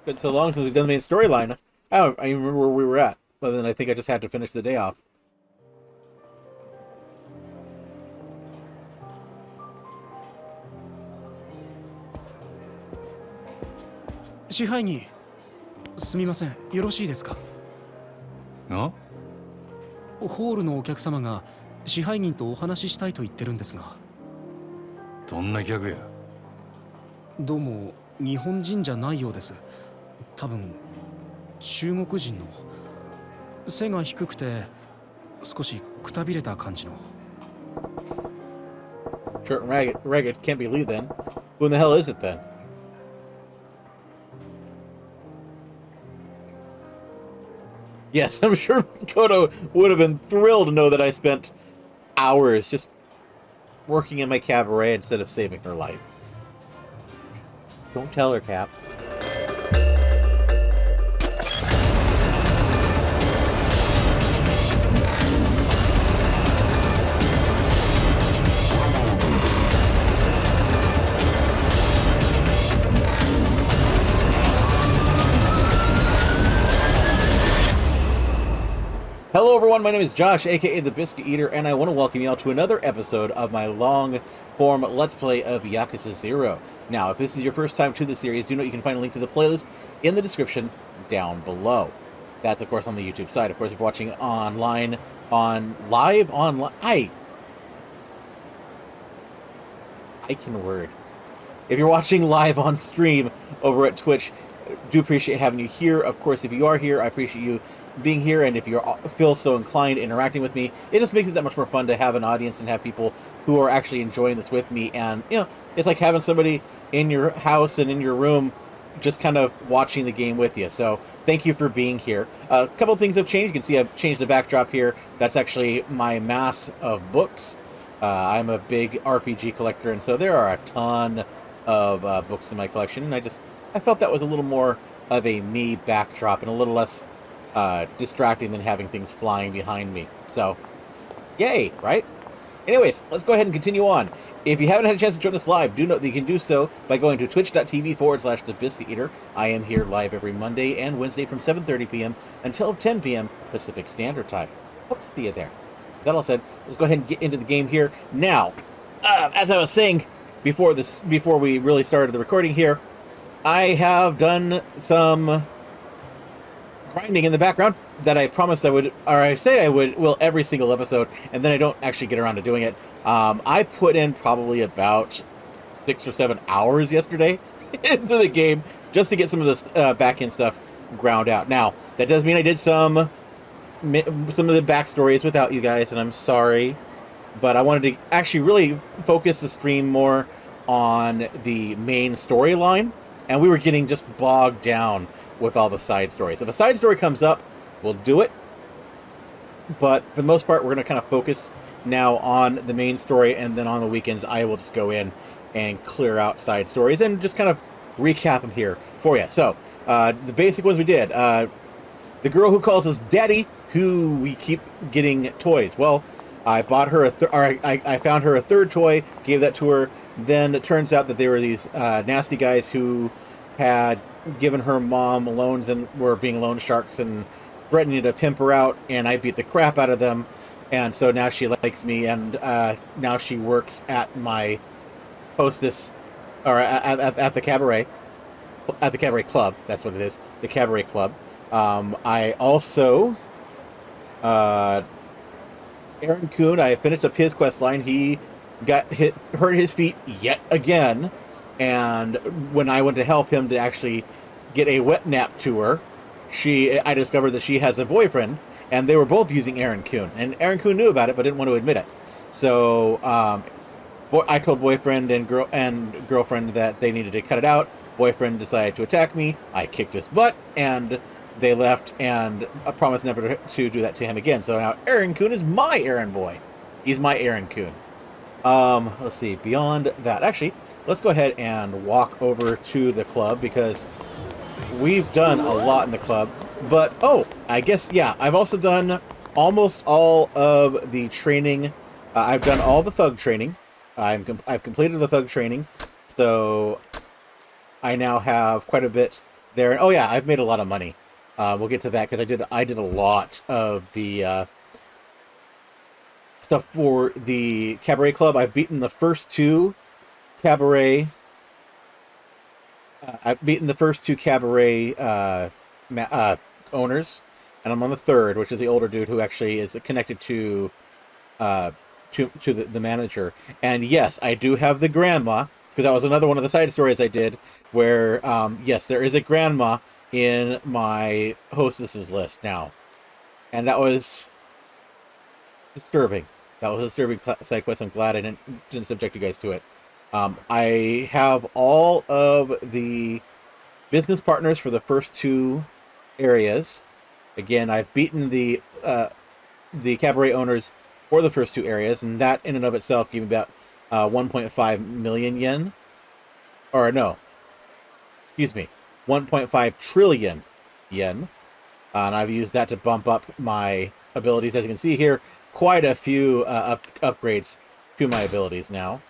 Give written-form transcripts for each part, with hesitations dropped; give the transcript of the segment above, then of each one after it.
been so long since we've done the main storyline. I even remember where we were at. But then I think I just had to finish the day off. 支配人、すみません、よろしいですか？あ？ホールのお客様が支配人とお話ししたいと言ってるんですが。どんな客や？どうも日本人じゃないようです。多分中国人の。背が低くて少しくたびれた感じの。Short and ragged can't be Lee then. Who in the hell is it then? Yes, I'm sure Makoto would have been thrilled to know that I spent hours just working in my cabaret instead of saving her life. Don't tell her, Cap. Hello everyone, my name is Josh, aka the Biscuit Eater, and I want to welcome you all to another episode of my long-form Let's Play of Yakuza-0. Now, if this is your first time to the series, do note you can find a link to the playlist in the description down below. That's, of course, on the YouTube side. Of course, if you're watching online, I can word. If you're watching live on stream over at Twitch, do appreciate having you here. Of course, if you are here, I appreciate you being here, and if you feel so inclined interacting with me, it just makes it that much more fun to have an audience and have people who are actually enjoying this with me. And it's like having somebody in your house and in your room just kind of watching the game with you. So thank you for being here. A couple of things have changed. You can see I've changed the backdrop here. That's actually my mass of books. I'm a big RPG collector, and so there are a ton of books in my collection, and I felt that was a little more of a me backdrop and a little less distracting than having things flying behind me. So, yay, right? Anyways, let's go ahead and continue on. If you haven't had a chance to join us live, do note that you can do so by going to twitch.tv/The Biscuit Eater. I am here live every Monday and Wednesday from 7:30 p.m. until 10 p.m. Pacific Standard Time. Hope to see you there. That all said, let's go ahead and get into the game here. Now, as I was saying before we really started the recording here, I have done some grinding in the background that I promised I would, or I say I will every single episode, and then I don't actually get around to doing it. I put in probably about 6 or 7 hours yesterday into the game just to get some of this back-end stuff ground out. Now, that does mean I did some of the backstories without you guys, and I'm sorry, but I wanted to actually really focus the stream more on the main storyline, and we were getting just bogged down with all the side stories. If a side story comes up, we'll do it. But for the most part, we're going to kind of focus now on the main story, and then on the weekends, I will just go in and clear out side stories and just kind of recap them here for you. So, the basic ones we did. The girl who calls us Daddy, who we keep getting toys. Well, I bought her I found her a third toy, gave that to her. Then it turns out that they were these nasty guys who had given her mom loans and were being loan sharks and threatening to pimp her out, and I beat the crap out of them, and so now she likes me, and now she works at my hostess, or at the cabaret club. That's what it is, the cabaret club. I also Aaron Kuhn, I finished up his quest line. He hurt his feet yet again, and when I went to help him to actually get a wet nap to her, I discovered that she has a boyfriend, and they were both using Aaron Kuhn. And Aaron Kuhn knew about it, but didn't want to admit it. So I told boyfriend and girlfriend that they needed to cut it out. Boyfriend decided to attack me. I kicked his butt, and they left, and I promised never to do that to him again. So now Aaron Kuhn is my errand boy. He's my Aaron Kuhn. Let's see, beyond that, actually, let's go ahead and walk over to the club, because we've done a lot in the club. But, I guess, yeah, I've also done almost all of the training. I've done all the thug training. I've completed the thug training, so I now have quite a bit there. And, oh yeah, I've made a lot of money. We'll get to that because I did a lot of the stuff for the Cabaret Club. I've beaten the first two Cabaret. I've beaten the first two Cabaret owners, and I'm on the third, which is the older dude who actually is connected to the manager. And yes, I do have the grandma, because that was another one of the side stories I did, where yes, there is a grandma in my hostesses list now, and that was disturbing. That was a disturbing side quest. I'm glad I didn't subject you guys to it. I have all of the business partners for the first two areas. Again, I've beaten the cabaret owners for the first two areas, and that in and of itself gave me about 1.5 million yen. Or no, excuse me, 1.5 trillion yen. And I've used that to bump up my abilities. As you can see here, quite a few upgrades to my abilities now.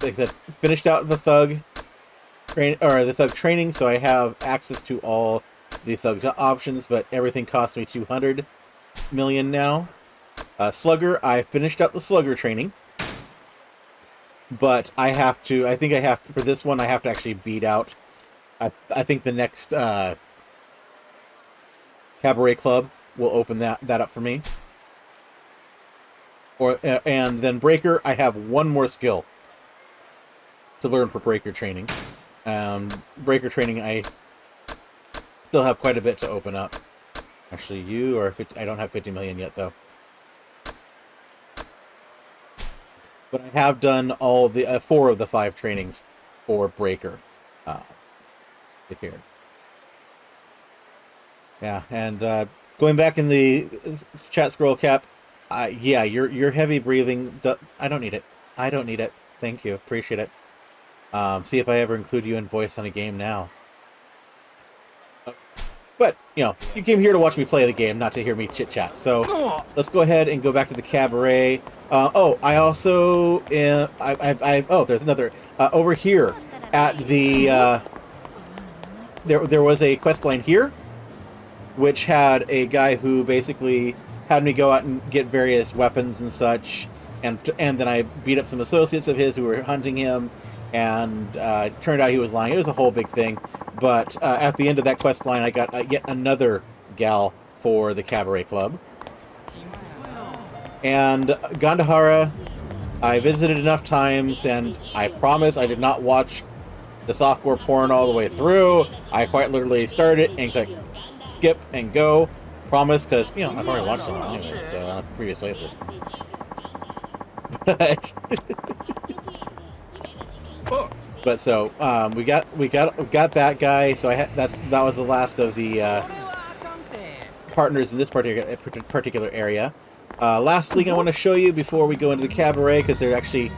Like I said, finished out the thug training, so I have access to all the thug options, but everything costs me 200 million now. Slugger, I finished up the Slugger training, but I think for this one I have to actually beat out. I think the next Cabaret Club will open that up for me. And then Breaker, I have one more skill to learn for Breaker training. Breaker training, I still have quite a bit to open up. Actually, I don't have 50 million yet, though. But I have done all the 4 of the 5 trainings for Breaker. Here. Yeah, and going back in the chat scroll cap, yeah, your heavy breathing. I don't need it. I don't need it. Thank you. Appreciate it. See if I ever include you in voice on a game now. But, you came here to watch me play the game, not to hear me chit-chat. So, let's go ahead and go back to the cabaret. I also... there's another... over here, at the... There was a quest line here, which had a guy who basically had me go out and get various weapons and such, and then I beat up some associates of his who were hunting him, and turned out he was lying. It was a whole big thing, but at the end of that quest line, I got yet another gal for the Cabaret Club. And Gandhara, I visited enough times, and I promise I did not watch the softcore porn all the way through. I quite literally started and clicked skip and go. Promise, because, I've already watched them anyway, so on a previous playthrough. But so we got that guy. So that was the last of the partners in this particular area. Last thing I want to show you before we go into the cabaret, because they're actually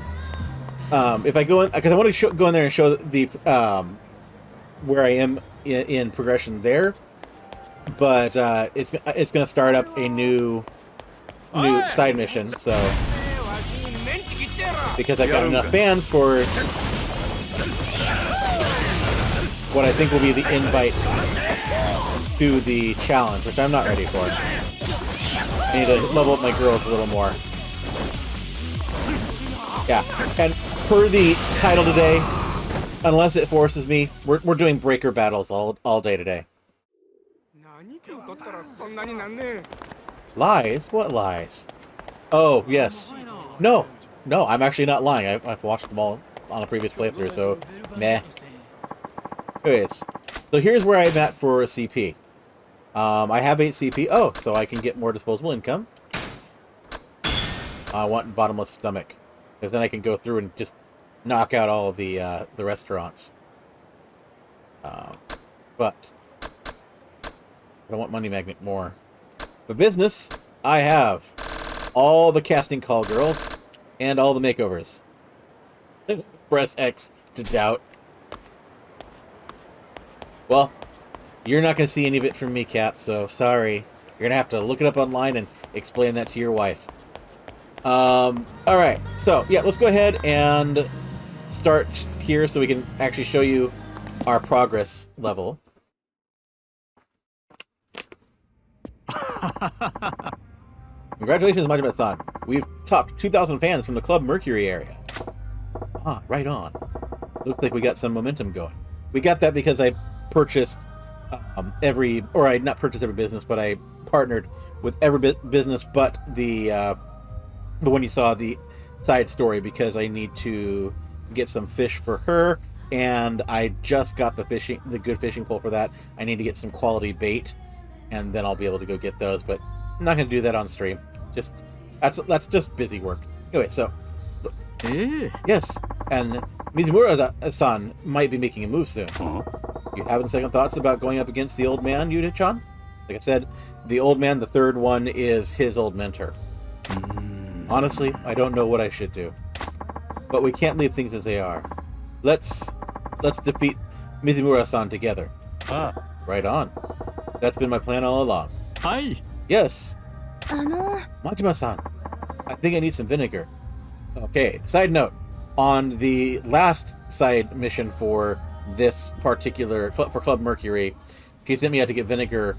if I go in, because I want to go in there and show the where I am in progression there. But it's going to start up a new side mission. So because I got enough fans for what I think will be the invite to the challenge, which I'm not ready for. I need to level up my girls a little more. Yeah, and per the title today, unless it forces me, we're doing breaker battles all day today. Lies? What lies? Oh, yes. No, I'm actually not lying. I've watched them all on a previous playthrough, so meh. Anyways, so here's where I'm at for CP. I have 8 CP. Oh, so I can get more disposable income. I want bottomless stomach, because then I can go through and just knock out all of the restaurants. But I want money magnet more. For business, I have all the casting call girls and all the makeovers. Press X to doubt. Well, you're not going to see any of it from me, Cap, so sorry. You're going to have to look it up online and explain that to your wife. Alright, so, yeah, let's go ahead and start here so we can actually show you our progress level. Congratulations, Majima-san. We've topped 2,000 fans from the Club Mercury area. Ah, right on. Looks like we got some momentum going. We got that because I purchased I not purchased every business, but I partnered with every business but the one you saw, the side story, because I need to get some fish for her, and I just got the good fishing pole for that. I need to get some quality bait, and then I'll be able to go get those, but I'm not going to do that on stream. That's just busy work. Anyway, so yes, and Mizumura-san might be making a move soon. You having second thoughts about going up against the old man, Yuta-chan? Like I said, the old man, the third one, is his old mentor. Honestly, I don't know what I should do. But we can't leave things as they are. Let's defeat Mizumura-san together. Right on. That's been my plan all along. Hi. Yes. Majima-san, I think I need some vinegar. Okay, side note. On the last side mission for this particular for Club Mercury, she sent me out to get vinegar.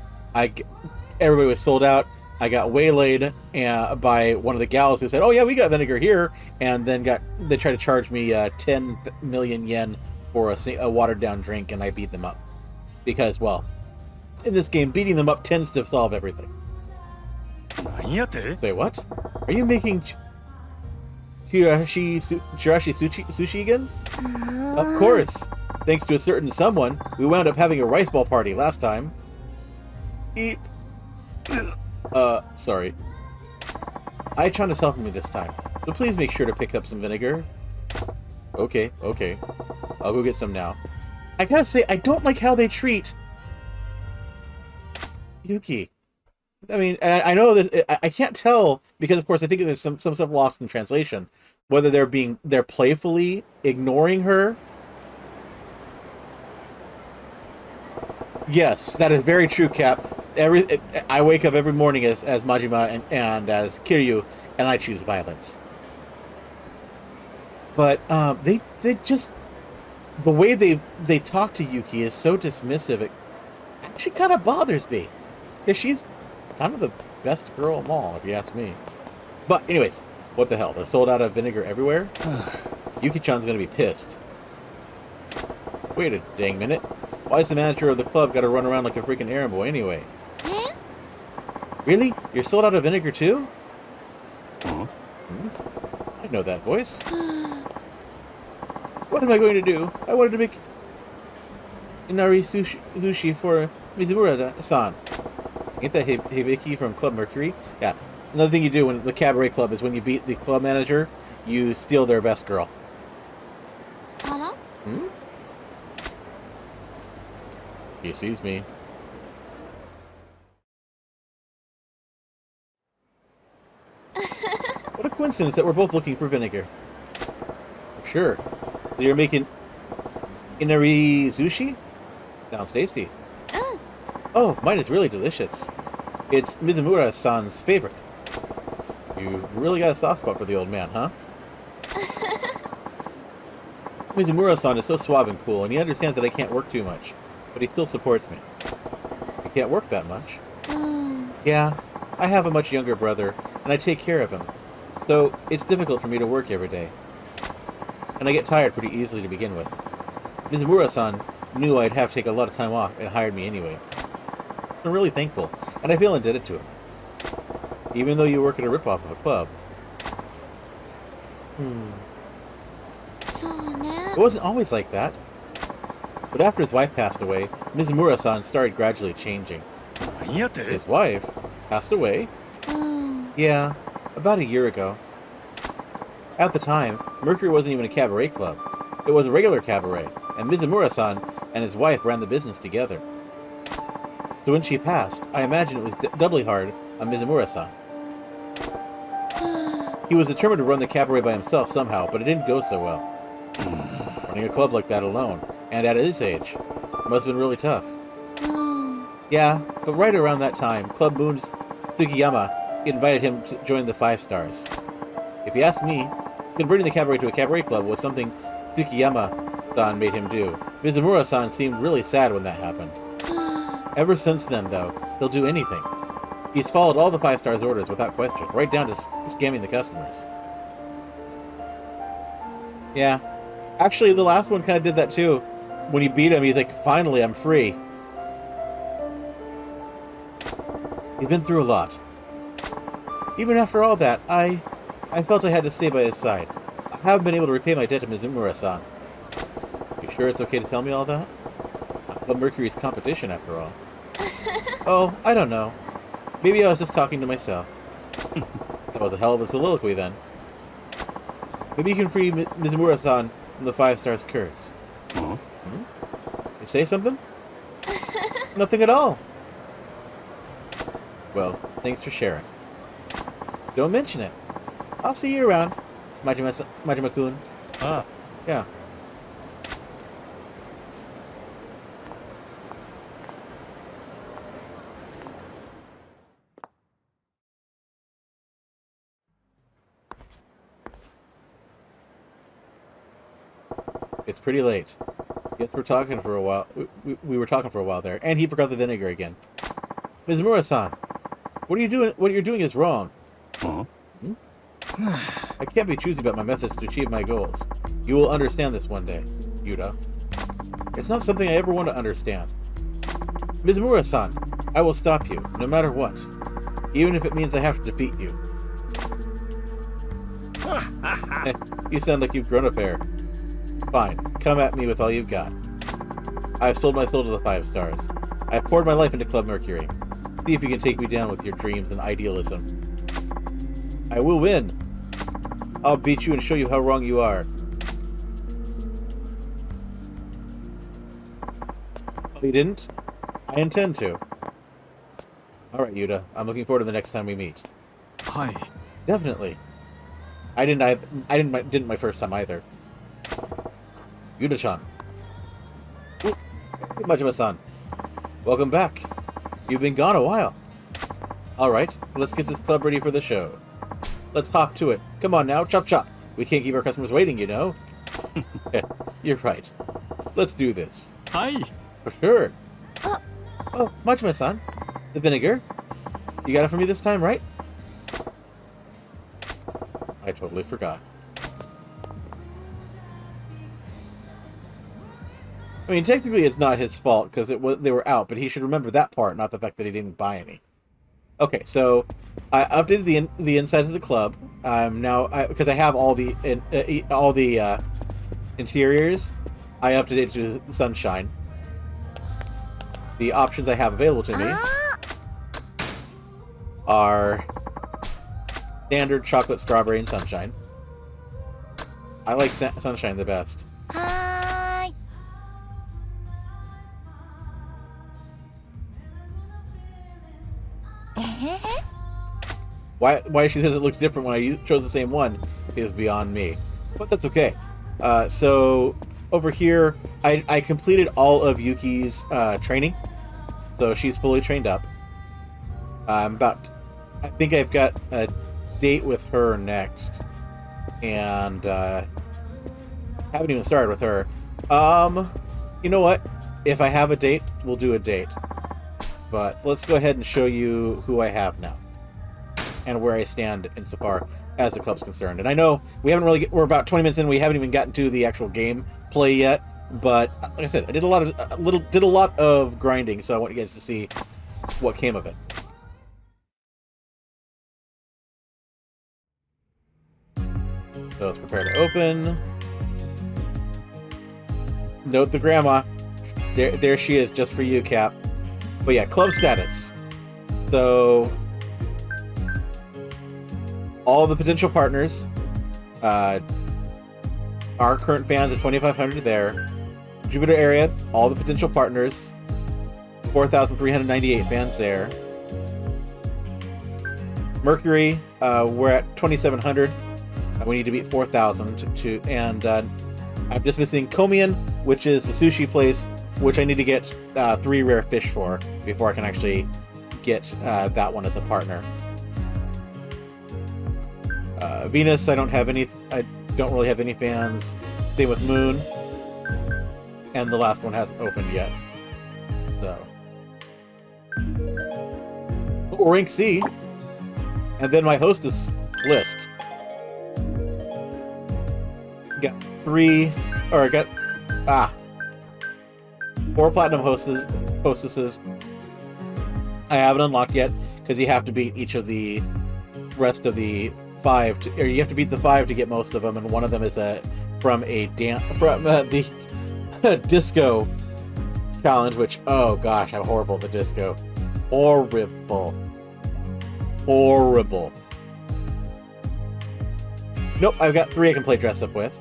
Everybody was sold out. I got waylaid by one of the gals who said, "Oh yeah, we got vinegar here," and then they tried to charge me 10 million yen for a watered down drink, and I beat them up because, well, in this game, beating them up tends to solve everything. Say what? Are you making chirashi sushi again? Of course. Thanks to a certain someone, we wound up having a rice ball party last time. Eep. Sorry. Ai-chan is helping me this time, so please make sure to pick up some vinegar. Okay. I'll go get some now. I gotta say, I don't like how they treat Yuki. I mean, I know that I can't tell because, of course, I think there's some stuff lost in translation. Whether they're playfully ignoring her. Yes, that is very true, Cap. I wake up every morning as Majima and as Kiryu, and I choose violence. But they just, the way they talk to Yuki is so dismissive. It actually kind of bothers me because she's kind of the best girl of them all, if you ask me. But anyways, what the hell? They're sold out of vinegar everywhere. Yuki-chan's gonna be pissed. Wait a dang minute. Why is the manager of the club got to run around like a freaking errand boy anyway? Really? You're sold out of vinegar too? I know that voice. What am I going to do? I wanted to make inari sushi for Mizumura-san. Ain't that Hibiki from Club Mercury? Yeah. Another thing you do when the cabaret club is when you beat the club manager, you steal their best girl. He sees me. What a coincidence that we're both looking for vinegar. Sure. So you're making inari sushi? Sounds tasty. Oh, mine is really delicious. It's Mizumura-san's favorite. You've really got a soft spot for the old man, huh? Mizumura-san is so suave and cool, and he understands that I can't work too much. But he still supports me. I can't work that much. Yeah, I have a much younger brother, and I take care of him. So, it's difficult for me to work every day. And I get tired pretty easily to begin with. Mizumura-san knew I'd have to take a lot of time off and hired me anyway. I'm really thankful, and I feel indebted to him. Even though you work at a ripoff of a club. It wasn't always like that. But after his wife passed away, Mizumura-san started gradually changing. His wife passed away? Yeah, about a year ago. At the time, Mercury wasn't even a cabaret club. It was a regular cabaret, and Mizumura-san and his wife ran the business together. So when she passed, I imagine it was doubly hard on Mizumura-san. He was determined to run the cabaret by himself somehow, but it didn't go so well. Running a club like that alone, and at his age, must have been really tough. Yeah, but right around that time, Club Moon's Tsukiyama invited him to join the 5 Stars. If you ask me, converting the cabaret to a cabaret club was something Tsukiyama-san made him do, Mizumura-san seemed really sad when that happened. Ever since then, though, he'll do anything. He's followed all the 5 stars orders without question, right down to scamming the customers. Yeah. Actually, the last one kind of did that too. When you beat him, he's like, finally, I'm free. He's been through a lot. Even after all that, I felt I had to stay by his side. I haven't been able to repay my debt to Mizumura-san. You sure it's okay to tell me all that? But Mercury's competition, after all. Oh, I don't know. Maybe I was just talking to myself. That was a hell of a soliloquy, then. Maybe you can free Mizumura-san from the 5 stars curse. Huh? You say something? Nothing at all. Well, thanks for sharing. Don't mention it. I'll see you around, Majima-kun. Ah. Yeah. It's pretty late. Guess we're talking for a while. We were talking for a while there, and he forgot the vinegar again. Mizumura-san, what are you doing? What you're doing is wrong. Huh? I can't be choosy about my methods to achieve my goals. You will understand this one day, Yuta. It's not something I ever want to understand. Mizumura-san, I will stop you, no matter what. Even if it means I have to defeat you. You sound like you've grown a pair. Fine, come at me with all you've got. I've sold my soul to the 5 stars. I've poured my life into Club Mercury. See if you can take me down with your dreams and idealism. I will win. I'll beat you and show you how wrong you are. Oh, you didn't? I intend to. Alright, Yuta. I'm looking forward to the next time we meet. Hi. Definitely. I didn't my first time either. Yuta-chan. Hey, Majima-san. Welcome back. You've been gone a while. Alright, let's get this club ready for the show. Let's hop to it. Come on now, chop chop. We can't keep our customers waiting, you know. You're right. Let's do this. Hi. For sure. Oh, Majima-san. The vinegar. You got it for me this time, right? I totally forgot. I mean, technically it's not his fault because they were out, but he should remember that part, not the fact that he didn't buy any. Okay, so I updated the insides of the club. Now because I have all the interiors, I updated it to sunshine. The options I have available to me are standard chocolate, strawberry, and sunshine. I like sunshine the best. Why she says it looks different when I chose the same one is beyond me. But that's okay. So over here, I completed all of Yuki's training. So she's fully trained up. I think I've got a date with her next. And haven't even started with her. You know what? If I have a date, we'll do a date. But let's go ahead and show you who I have now. And where I stand insofar as the club's concerned. And I know we're about 20 minutes in, we haven't even gotten to the actual game play yet, but like I said, I did a lot of grinding, so I want you guys to see what came of it. So let's prepare to open. Note the grandma. There she is, just for you, Cap. But yeah, club status. So all the potential partners, our current fans at 2,500 there. Jupiter area, all the potential partners, 4,398 fans there. Mercury, we're at 2,700. We need to beat 4,000 and I'm just missing Komian, which is the sushi place, which I need to get 3 rare fish for before I can actually get that one as a partner. Venus, I don't really have any fans. Same with Moon. and the last one hasn't opened yet. So, rank C, and then my hostess list. Got 4 platinum hostesses. I haven't unlocked yet because you have to beat each of the rest of the 5, or you have to beat the 5 to get most of them, and one of them is from the disco challenge, which, oh gosh, I'm horrible at the disco. Horrible. Nope, I've got 3 I can play dress up with.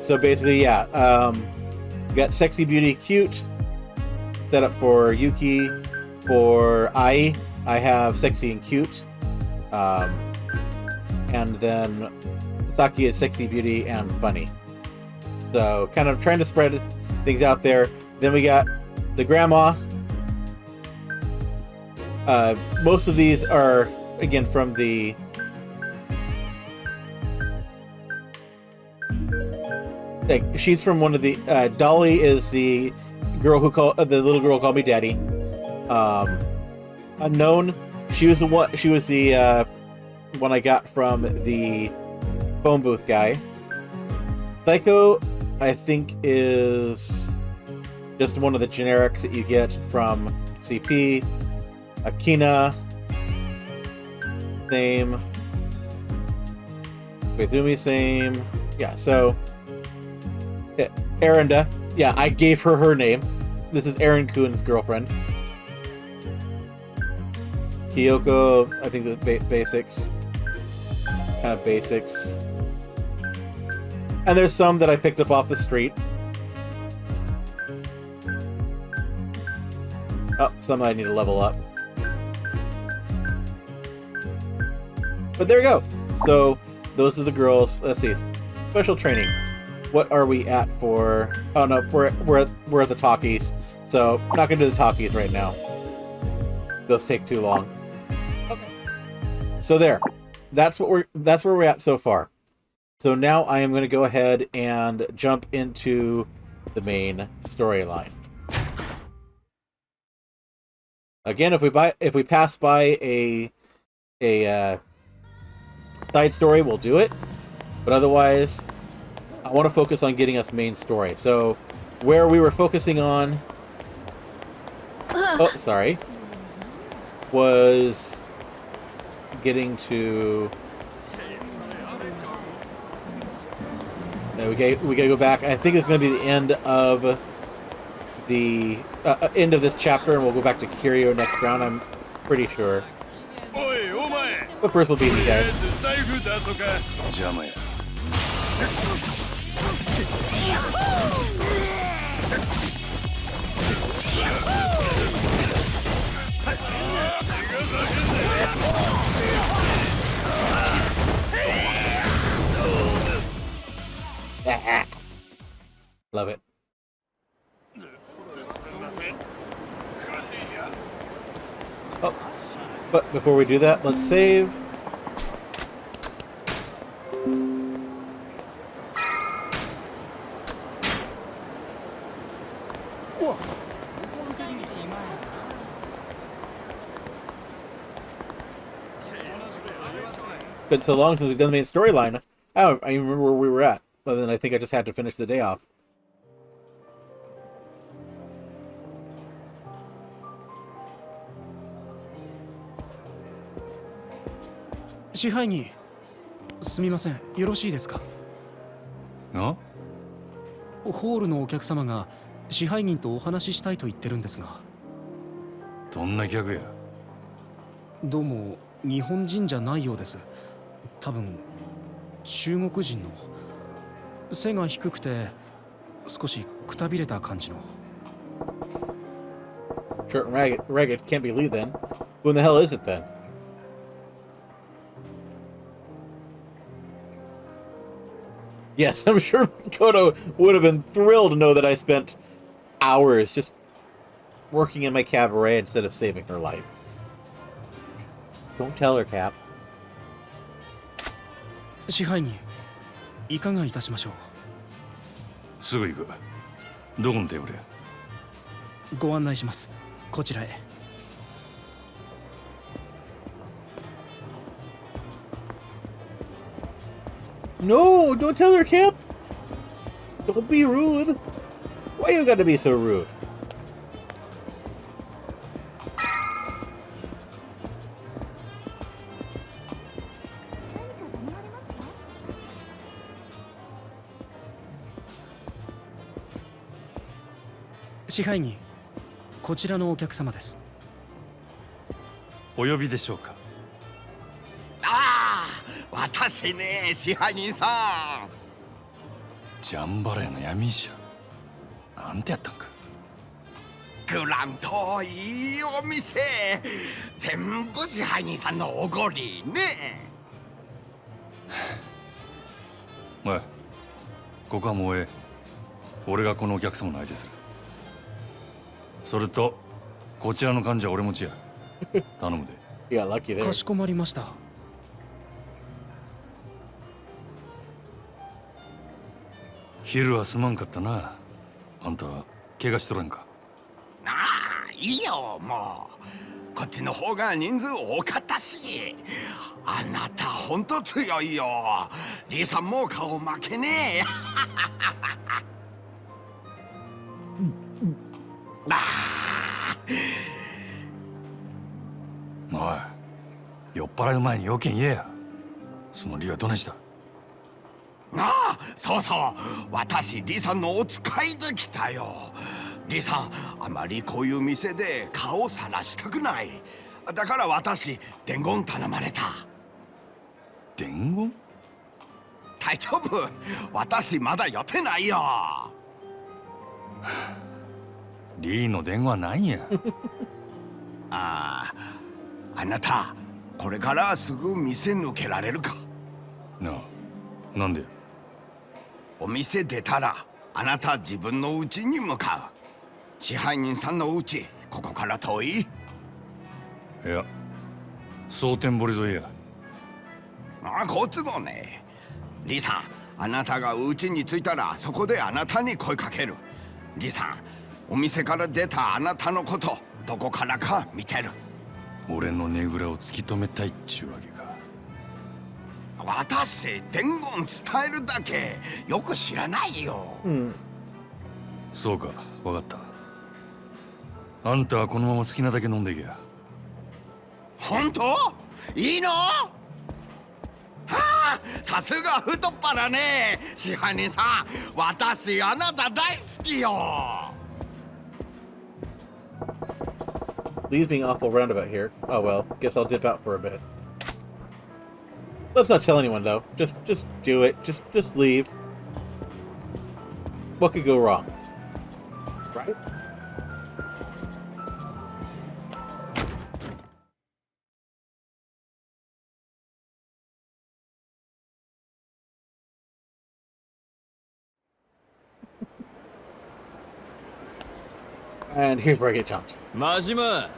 So basically, yeah, we got Sexy Beauty Cute set up for Yuki. For I have Sexy and Cute. And then Saki is Sexy Beauty and Funny. So kind of trying to spread things out there. Then we got the Grandma. Most of these are, again, from the she's from one of the Dolly is the girl who the little girl called me Daddy. Unknown, she was the one I got from the phone booth guy. Psycho, I think, is just one of the generics that you get from CP. Akina, same. Koizumi, same. Yeah, so Erinda. Yeah, I gave her name. This is Aaron Kuhn's girlfriend. Kyoko, I think the basics. Kind of basics. And there's some that I picked up off the street. Oh, some I need to level up. But there we go. So, those are the girls. Let's see. Special training. What are we at for... Oh, no. We're at the talkies. So, I'm not going to do the talkies right now. Those take too long. Okay. So there. That's where we're at so far. So now I am going to go ahead and jump into the main storyline. Again, if we pass by a side story, we'll do it. But otherwise, I want to focus on getting us main story. So where we were focusing on, was getting to. We gotta go back. I think it's gonna be the end of the end of this chapter, and we'll go back to Kiryu next round. I'm pretty sure. But first, we'll beat these guys. Love it. Oh, but before we do that, let's save. Been so long since we've done the main storyline. I don't even remember where we were at. Other than I think I just had to finish the day off. Shihai-ni, すみません、よろしいですか? あ? ホールのお客様が支配人とお話ししたいと言ってるんですが。どんな客や? どうも日本人じゃないようです。多分中国人の。背が低くて少しくたびれた感じの。 Short and ragged. Can't believe then. Who in the hell is it then? Yes, I'm sure Makoto would have been thrilled to know that I spent hours just working in my cabaret instead of saving her life. Don't tell her, Cap. 支配人、いかがいたしましょすぐ行く。どこのテーブルや？う。ご案内します。こちらへ。No, don't tell her, Cap. Don't be rude. Why you gotta be so rude? 支配人、こちらのお客様です。お呼びでしょうか？ああ、私ね、支配人さん。ジャンバラヤの闇医者。なんてやったんか。グランドいいお店。全部支配人さんのおごりね。おい、ここはもうええ。俺がこのお客様の相手する。それとこちらの患者は俺持ちや。頼むで。Yeah, lucky there. かしこまりました。昼はすまんかったな。あんた怪我しとらんか？ああ、いいよ、もう。こっちの方が人数多かったし。あなたほんと強いよ。リーさんも顔負けねえ。あおい、酔っ払う前に要件言えや。その理はどないした？ああ、そうそう。私、リさんのお使いで来たよ。リさん、あまりこういう店で顔さらしたくない。だから私、伝言頼まれた。伝言？大丈夫。私、まだ予定ないよ。リーの伝言はないんや。ああ、あなた、これからすぐ店抜けられるか？なあ、なんで？お店出たら、あなた自分の家に向かう。支配人さんの家、ここから遠い？いや、蒼天堀沿いや。ああ、好都合ね。リさん、あなたが家に着いたら、そこであなたに声かける。リさん、お店から出たあなたのこと、どこからか見てる。俺のねぐらを突き止めたいっちゅうわけか。私、伝言伝えるだけよく知らないよ。そうか、わかった。あんたはこのまま好きなだけ飲んでいけや。本当？いいの？はあ、さすが太っ腹ね。支配人さん、私あなた大好きよ。Lee's being awful roundabout here. Oh well, guess I'll dip out for a bit. Let's not tell anyone though. Just do it. Just leave. What could go wrong? Right? And here's where I get jumped. マジマ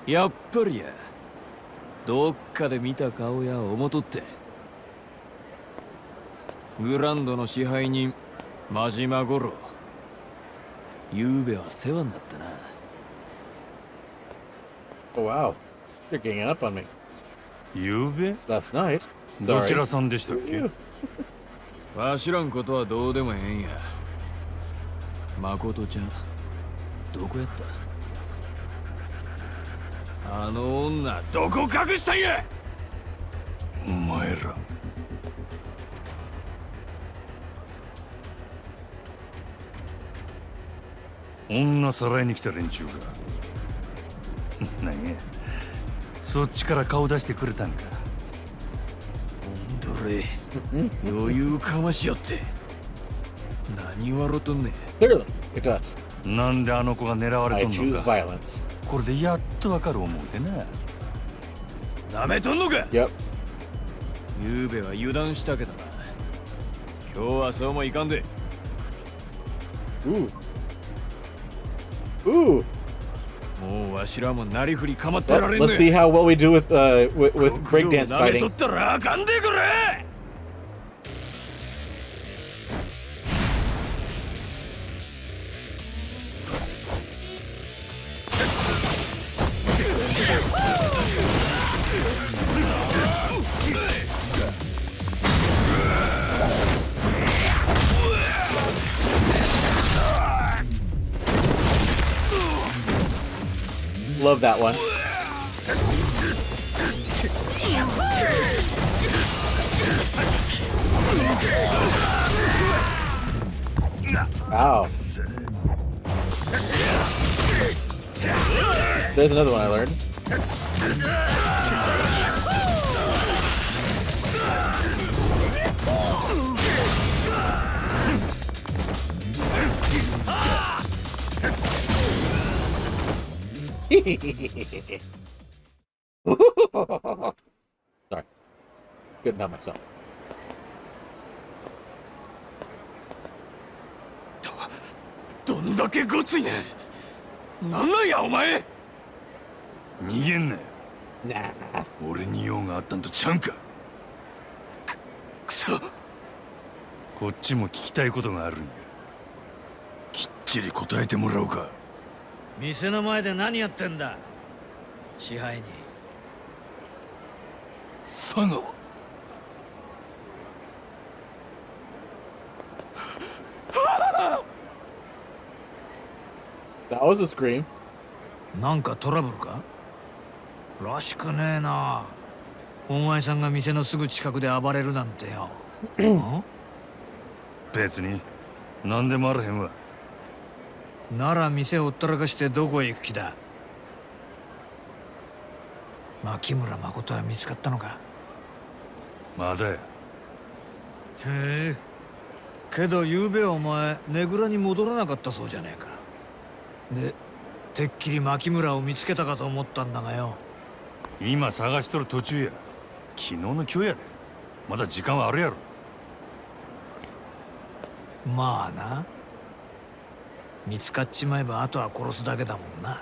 やっぱりや。どっかで見た顔や思とって。グランドの支配人マジマゴロ。ゆうべは世話になったな。Oh wow. You're ganging up on me. ゆうべ？ Last night? どち Sorry. らさんでしたっけ？ You. わしらんことはどうでもええんや。誠ちゃん、どこやった？あの女、どこ隠したんや！お前ら。女さらいに来た連中か。なんや、そっちから顔出してくれたんか。どれ、余裕かましよって。何笑っとんねん。Clearly, it does. なんであの子が狙われ I とん choose のか。 violence. これでやっとわかる思うてな。なめとんのか。 Yep. ゆうべは油断したけどな。今日はそうもいかんで。Ooh. Ooh. もうわしらもなりふり構ってら Well, れん let's see ね how well we do with breakdance なめと fighting. ったらあかんでくれ Love that one. Wow. There's another one I learned. Sorry. Good enough myself. どんだけごついねんなんなんやお前逃げんなよ Nah. 俺に用があったんとちゃうんかくそこっちも聞きたいことがあるんやきっちり答えてもらおうか店の前で何やってんだ支配人佐川 That was a scream. なんかトラブルからしくねえなお前さんが店のすぐ近くで暴れるなんてよん別に何でもあらへんわなら店をほったらかしてどこへ行く気だ牧村誠は見つかったのかまだやへえけど昨べお前ねぐらに戻らなかったそうじゃねえかでてっきり牧村を見つけたかと思ったんだがよ今探しとる途中や昨日の今日やでまだ時間はあるやろまあな見つかっちまえばあとは殺すだけだもんな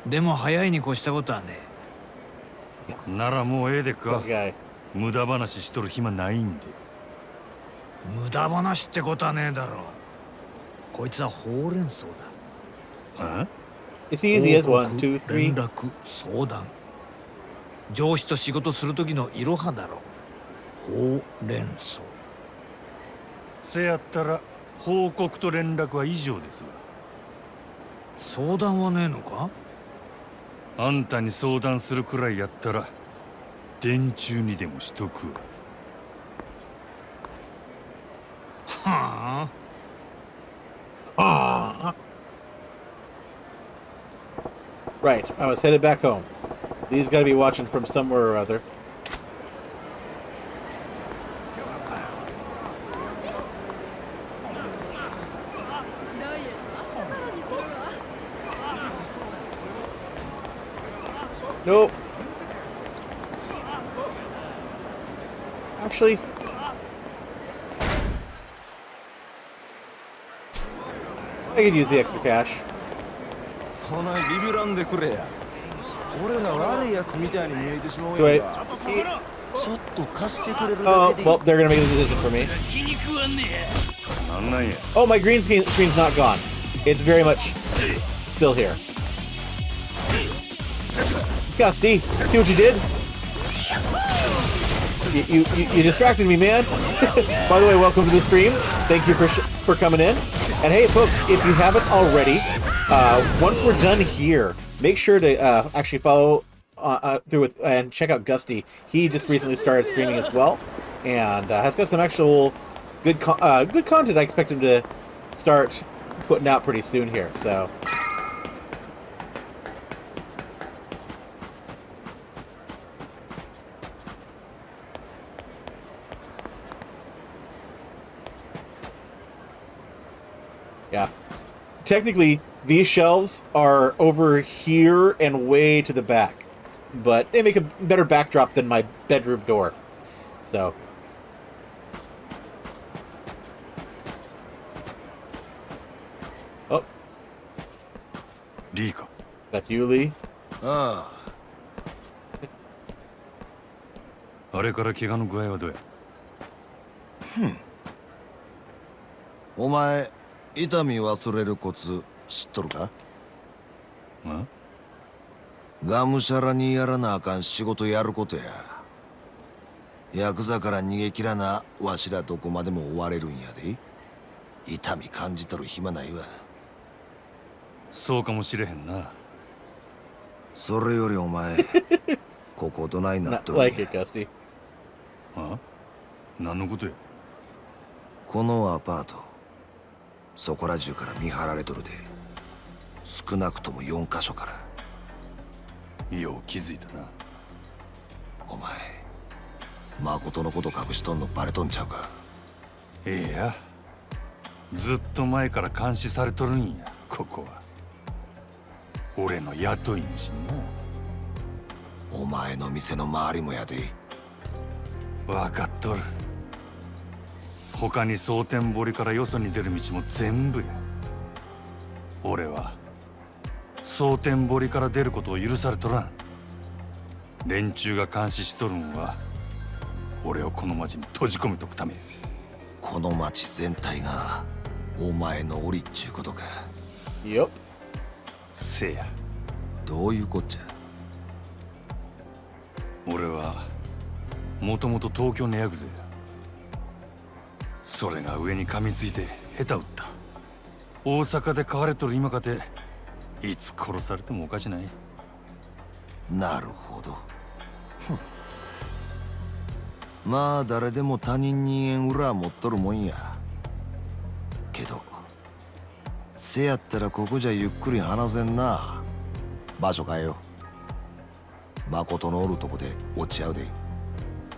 でも早いに越したことはねならもうええでっか This guy. 無駄話しとる暇ないんで無駄話ってことはねえだろこいつはほうれん草だあ It's easy as 報 one, 告 two, 連 three. 絡相談上司と仕事する時のいろはだろほうれん草せやったら報告と連絡は以上ですわ相談はねえのかあんたに相談するくらいやったら電柱にでもしとくわはあ Ah. Right, I was headed back home. These gotta be watching from somewhere or other. Nope. Actually, I could use the extra cash. そないビビらんでくれや俺ら悪いやつみたいに見えてしまう Do I? やんかちょっと貸してくれる Oh, だけでいい well, they're gonna make a decision for me. なんなんや Oh, my green screen's not gone. It's very much still here. Gusty, see what you did? You distracted me, man. By the way, welcome to the stream. Thank you for coming in. And hey, folks, if you haven't already, once we're done here, make sure to actually follow through with and check out Gusty. He just recently started streaming as well, and has got some actual good content. I expect him to start putting out pretty soon here. So. Yeah. Technically, these shelves are over here and way to the back, but they make a better backdrop than my bedroom door. So. Oh. リーか That's you, Lee? ああれから怪我の具合はどうや？お前痛み忘れるコツ知っとるか？ん？がむしゃらにやらなあかん仕事やることや。ヤクザから逃げ切らなわしらどこまでも追われるんやで。痛み感じとる暇ないわ。そうかもしれへんな。それよりお前ここどないなっ Not とるん like や。 it, Gusty. あ？何のことや？このアパートそこら中から見張られとるで。少なくとも4カ所から。よう気づいたな。お前誠のこと隠しとんのバレとんちゃうか？ええや。ずっと前から監視されとるんや、ここは。俺の雇い主にな。お前の店の周りもやで。分かっとる。他に蒼天堀からよそに出る道も全部や。俺は蒼天堀から出ることを許されとらん。連中が監視しとるんは俺をこの町に閉じ込めとくためや。この町全体がお前の檻っちゅうことか。 Yep. せや。どういうこっちゃ？俺はもともと東京のヤクザや。それが上に噛みついて下手打った。大阪で飼われとる今かていつ殺されてもおかしない。なるほど。まあ誰でも他人に縁裏持っとるもんや。けどせやったらここじゃゆっくり話せんな。場所変えよう。誠のおるとこで落ち合うで。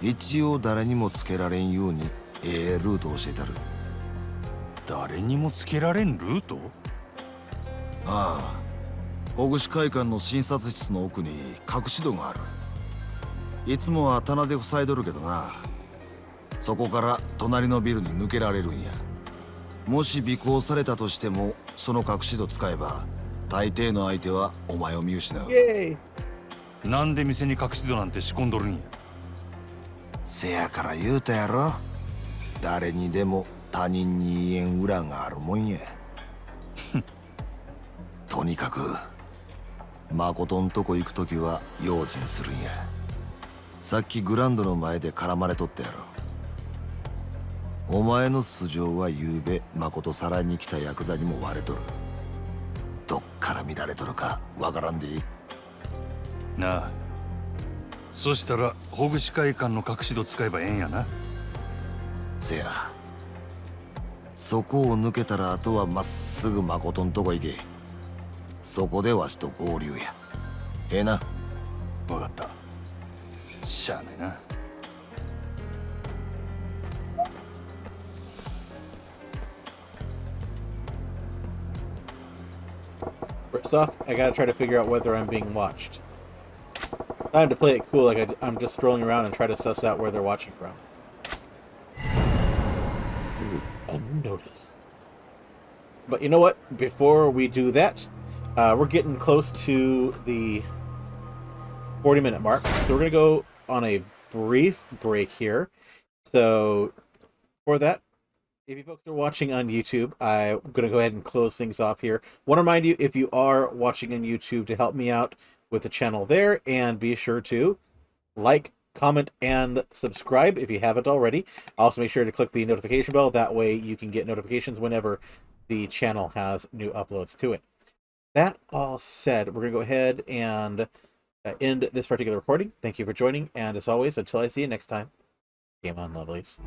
一応誰にもつけられんようにルート教えたる。誰にもつけられんルート？ああ、小串会館の診察室の奥に隠し戸がある。いつもは棚で塞いどるけどな。そこから隣のビルに抜けられるんや。もし尾行されたとしてもその隠し戸使えば大抵の相手はお前を見失う。 Yay! なんで店に隠し戸なんて仕込んどるんや。せやから言うたやろ。誰にでも他人に言えん裏があるもんや。とにかく誠んとこ行くときは用心するんや。さっきグランドの前で絡まれとったやろ。お前の素性はゆうべ誠さらいに来たヤクザにも割れとる。どっから見られとるかわからんでいい。なあ。そしたらほぐし会館の隠し戸使えばええんやな。せや。そこを抜けたらあとはまっすぐ誠んとこ行け。そこでわしと合流や。ええな。わかった。しゃあないな。First off, I gotta try to figure out whether I'm being watched. I have to play it cool, like I'm just strolling around and try to suss out where they're watching from. Ooh, unnoticed. But you know what? Before we do that, we're getting close to the 40-minute mark, so we're gonna go on a brief break here. So for that, if you folks are watching on YouTube, I'm going to go ahead and close things off here. Want to remind you, if you are watching on YouTube, to help me out with the channel there, and be sure to like, comment, and subscribe if you haven't already. Also, make sure to click the notification bell. That way you can get notifications whenever the channel has new uploads to it. That all said, we're going to go ahead and end this particular recording. Thank you for joining, and as always, until I see you next time, game on, lovelies.